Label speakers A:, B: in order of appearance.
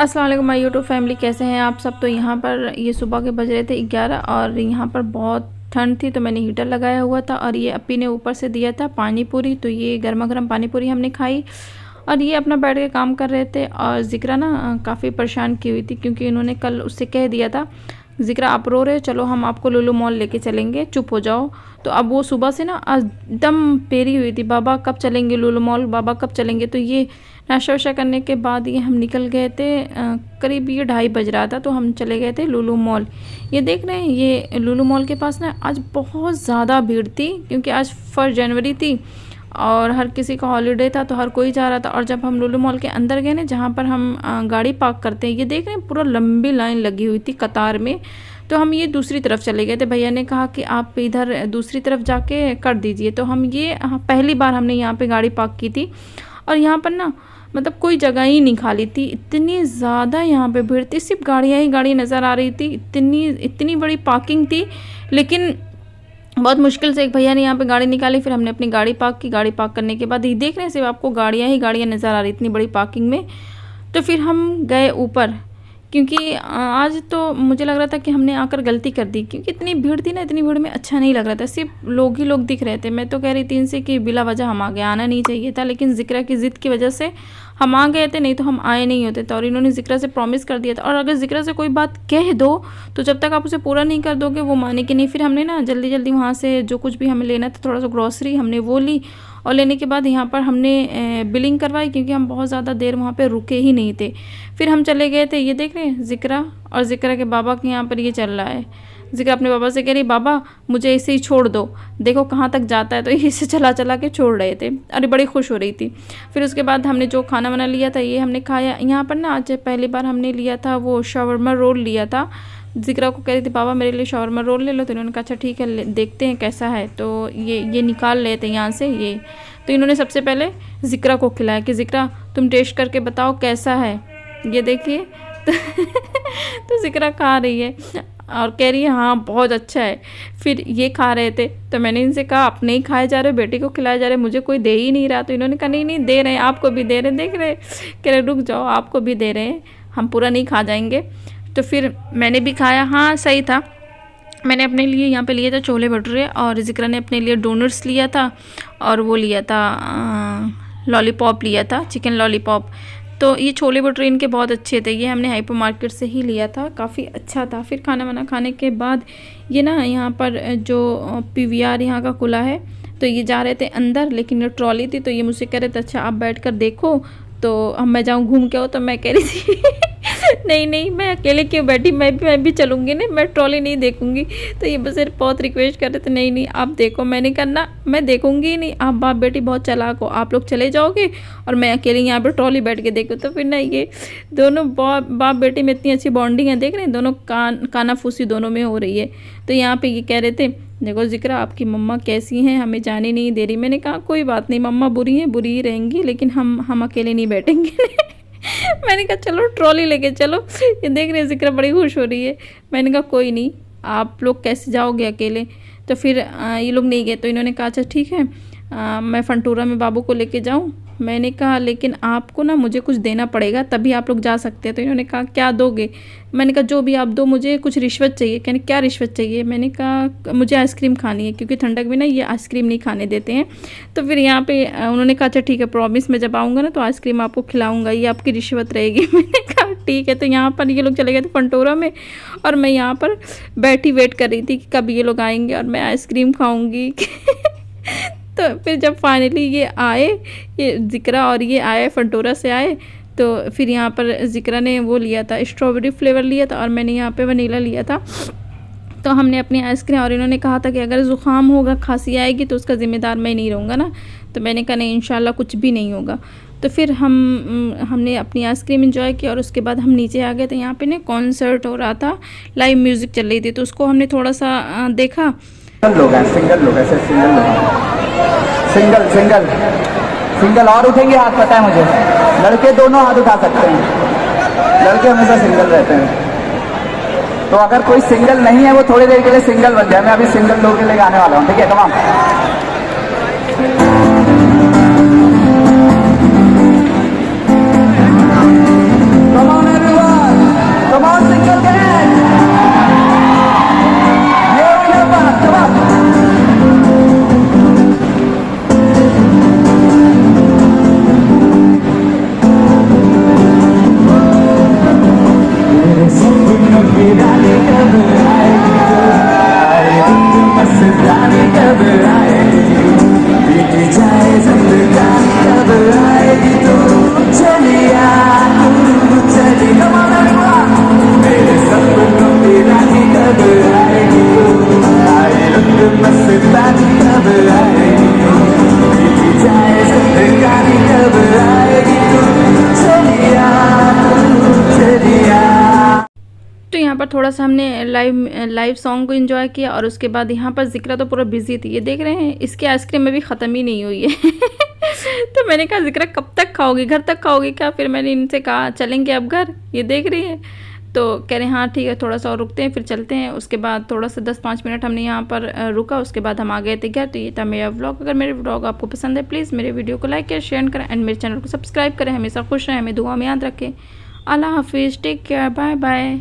A: अस्सलाम वालेकुम my YouTube family, कैसे हैं आप सब। तो यहाँ पर ये सुबह के बज रहे थे 11 और यहाँ पर बहुत ठंड थी तो मैंने हीटर लगाया हुआ था और ये अपी ने ऊपर से दिया था पानी पूरी। तो ये गर्मा गर्म पानी पूरी हमने खाई और ये अपना बैठ के काम कर रहे थे। और जिक्रा ना काफ़ी परेशान की हुई थी क्योंकि इन्होंने कल उससे कह दिया था, जिक्रा आप रो रहे हो, चलो हम आपको लुलु मॉल लेके चलेंगे, चुप हो जाओ। तो अब वो सुबह से ना एकदम पेरी हुई थी, बाबा कब चलेंगे लुलु मॉल, बाबा कब चलेंगे। तो ये नाश्ता वाश्ता करने के बाद ये हम निकल गए थे। करीब ये 2:30 बज रहा था तो हम चले गए थे लुलु मॉल। ये देख रहे हैं, ये लुलु मॉल के पास ना आज बहुत ज़्यादा भीड़ थी क्योंकि आज 1 जनवरी थी और हर किसी का हॉलीडे था तो हर कोई जा रहा था। और जब हम लुलु मॉल के अंदर गए ना, जहाँ पर हम गाड़ी पार्क करते हैं, ये देख रहे हैं पूरा लंबी लाइन लगी हुई थी कतार में। तो हम ये दूसरी तरफ चले गए थे, भैया ने कहा कि आप इधर दूसरी तरफ जाके कर दीजिए। तो हम ये पहली बार हमने यहाँ पे गाड़ी पार्क की थी और यहाँ पर ना मतलब कोई जगह ही नहीं खाली थी, इतनी ज़्यादा यहाँ पे भीड़ थी, सिर्फ गाड़ियाँ ही गाड़ी नज़र आ रही थी, इतनी बड़ी पार्किंग थी। लेकिन बहुत मुश्किल से एक भैया ने यहाँ पे गाड़ी निकाली, फिर हमने अपनी गाड़ी पार्क की। गाड़ी पार्क करने के बाद ये देख रहे हैं सिर्फ आपको गाड़ियाँ ही गाड़ियाँ नज़र आ रही इतनी बड़ी पार्किंग में। तो फिर हम गए ऊपर क्योंकि आज तो मुझे लग रहा था कि हमने आकर गलती कर दी क्योंकि इतनी भीड़ थी ना, इतनी भीड़ में अच्छा नहीं लग रहा था, सिर्फ लोग ही लोग दिख रहे थे। मैं तो कह रही थी इनसे कि बिला वजह हम आ गए, आना नहीं चाहिए था, लेकिन जिक्रा की ज़िद की वजह से हम आ गए थे, नहीं तो हम आए नहीं होते थे। और इन्होंने जिक्रा से प्रॉमिस कर दिया था और अगर जिक्रा से कोई बात कह दो तो जब तक आप उसे पूरा नहीं कर दोगे वो मानेगी नहीं। फिर हमने ना जल्दी जल्दी वहाँ से जो कुछ भी हमें लेना था, थोड़ा सा ग्रॉसरी हमने वो ली और लेने के बाद यहाँ पर हमने बिलिंग करवाई क्योंकि हम बहुत ज़्यादा देर वहाँ पे रुके ही नहीं थे। फिर हम चले गए थे, ये देख रहे हैं जिक्रा और जिक्रा के बाबा के यहाँ पर ये चल रहा है। जिक्रा अपने बाबा से कह रही, बाबा मुझे ऐसे ही छोड़ दो, देखो कहाँ तक जाता है। तो इसे चला चला के छोड़ रहे थे, अरे बड़ी खुश हो रही थी। फिर उसके बाद हमने जो खाना वाना लिया था ये हमने खाया। यहाँ पर ना आज पहली बार हमने लिया था वो शावरमा रोल लिया था। जिक्रा को कह रही थी, बाबा मेरे लिए शावरमा रोल ले लो। तो इन्होंने कहा अच्छा ठीक है, देखते हैं कैसा है। तो ये निकाल लेते हैं यहाँ से ये। तो इन्होंने सबसे पहले जिक्रा को खिलाया कि जिक्रा तुम टेस्ट करके बताओ कैसा है, ये देखिए। तो जिक्रा खा रही है और कह रही है हाँ बहुत अच्छा है। फिर ये खा रहे थे तो मैंने इनसे कहा आप नहीं खाए जा रहे, बेटी को खिलाए जा रहे, मुझे कोई दे ही नहीं रहा। तो इन्होंने कहा नहीं नहीं दे रहे हैं, आपको भी दे रहे हैं। देख रहे कह रहे रुक जाओ, आपको भी दे रहे हैं, हम पूरा नहीं खा जाएंगे। तो फिर मैंने भी खाया, हाँ सही था। मैंने अपने लिए यहाँ पे लिए था छोले भटूरे और जिक्रा ने अपने लिए डोनट्स लिया था और वो लिया था लॉलीपॉप लिया था, चिकन लॉलीपॉप। तो ये छोले भटूरे इनके बहुत अच्छे थे, ये हमने हाइपर मार्केट से ही लिया था, काफ़ी अच्छा था। फिर खाना वाना खाने के बाद ये ना यहाँ पर जो PVR यहाँ का खुला है तो ये जा रहे थे अंदर, लेकिन ये ट्रॉली थी तो ये मुझसे कह रहे थे अच्छा आप बैठ कर देखो तो हम मैं जाऊँ घूम के आओ। तो मैं कह रही थी नहीं नहीं मैं अकेले क्यों बैठी, मैं भी चलूँगी ना, मैं ट्रॉली नहीं देखूँगी। तो ये बस बहुत रिक्वेस्ट कर रहे थे नहीं नहीं आप देखो। मैंने कहा ना मैं देखूँगी ही नहीं, आप बाप बेटी बहुत चालाक हो, आप लोग चले जाओगे और मैं अकेले यहाँ पर ट्रॉली बैठ के देखूँ। तो फिर ना ये दोनों बाप बेटी में इतनी अच्छी बॉन्डिंग है, देख रहे हैं दोनों काना फूसी दोनों में हो रही है। तो यहाँ पर ये कह रहे थे देखो जिक्रा आपकी मम्मा कैसी हैं, हमें जाने नहीं दे रही। मैंने कहा कोई बात नहीं, मम्मा बुरी हैं बुरी ही रहेंगी, लेकिन हम अकेले नहीं बैठेंगे। मैंने कहा चलो ट्रॉली लेके चलो। ये देख रहे जिक्रा बड़ी खुश हो रही है। मैंने कहा कोई नहीं, आप लोग कैसे जाओगे अकेले। तो फिर ये लोग नहीं गए। तो इन्होंने कहा अच्छा ठीक है मैं फंटूरा में बाबू को लेके जाऊँ। मैंने कहा लेकिन आपको ना मुझे कुछ देना पड़ेगा तभी आप लोग जा सकते हैं। तो इन्होंने कहा क्या दोगे। मैंने कहा जो भी आप दो, मुझे कुछ रिश्वत चाहिए। कहने क्या रिश्वत चाहिए। मैंने कहा मुझे आइसक्रीम खानी है क्योंकि ठंडक में ना ये आइसक्रीम नहीं खाने देते हैं। तो फिर यहाँ पे उन्होंने कहा अच्छा ठीक है, प्रॉमिस मैं जब आऊँगा ना तो आइसक्रीम आपको खिलाऊँगा, ये आपकी रिश्वत रहेगी। मैंने कहा ठीक है। तो यहाँ पर ये लोग चले गए थे फंटूरा में और मैं यहाँ पर बैठी वेट कर रही थी कि कब ये लोग आएंगे और मैं आइसक्रीम खाऊँगी। तो फिर जब फाइनली ये आए, ये जिक्रा और ये आए फंटूरा से आए, तो फिर यहाँ पर जिक्रा ने वो लिया था स्ट्रॉबेरी फ्लेवर लिया था और मैंने यहाँ पे वनीला लिया था। तो हमने अपनी आइसक्रीम, और इन्होंने कहा था कि अगर ज़ुकाम होगा खांसी आएगी तो उसका ज़िम्मेदार मैं नहीं रहूँगा ना। तो मैंने कहा नहीं इंशाल्लाह कुछ भी नहीं होगा। तो फिर हमने अपनी आइसक्रीम एंजॉय की और उसके बाद हम नीचे आ गए थे। यहाँ पे ना कॉन्सर्ट हो रहा था, लाइव म्यूज़िक चल रही थी तो उसको हमने थोड़ा सा देखा।
B: लोग हैं, सिंगल लोग ऐसे सिंगल लोग, सिंगल सिंगल सिंगल और उठेंगे हाथ, पता है मुझे। लड़के दोनों हाथ उठा सकते हैं, लड़के हमेशा सिंगल रहते हैं। तो अगर कोई सिंगल नहीं है वो थोड़ी देर के लिए सिंगल बन जाए। मैं अभी सिंगल लोग के लिए गाने वाला हूँ, ठीक है। कमाम कमाम
A: यहाँ पर थोड़ा सा हमने लाइव सॉन्ग को एंजॉय किया और उसके बाद यहाँ पर जिक्रा तो पूरा बिजी थी। ये देख रहे हैं, इसकी आइसक्रीम अभी ख़त्म ही नहीं हुई है। तो मैंने कहा जिक्रा कब तक खाओगी, घर तक खाओगी क्या? फिर मैंने इनसे कहा चलेंगे अब घर। ये देख रही है तो कह रहे हैं हाँ ठीक है, थोड़ा सा और रुकते हैं फिर चलते हैं। उसके बाद थोड़ा सा 10-5 मिनट हमने यहाँ पर रुका, उसके बाद हम आ गए थे घर। तो ये था मेरा व्लॉग। अगर मेरे व्लॉग आपको पसंद है प्लीज़ मेरे वीडियो को लाइक करें, शेयर करें एंड मेरे चैनल को सब्सक्राइब करें। हमेशा खुश रहें, हमें दुआ में याद रखें। अल्लाह हाफिज़, टेक केयर, बाय बाय।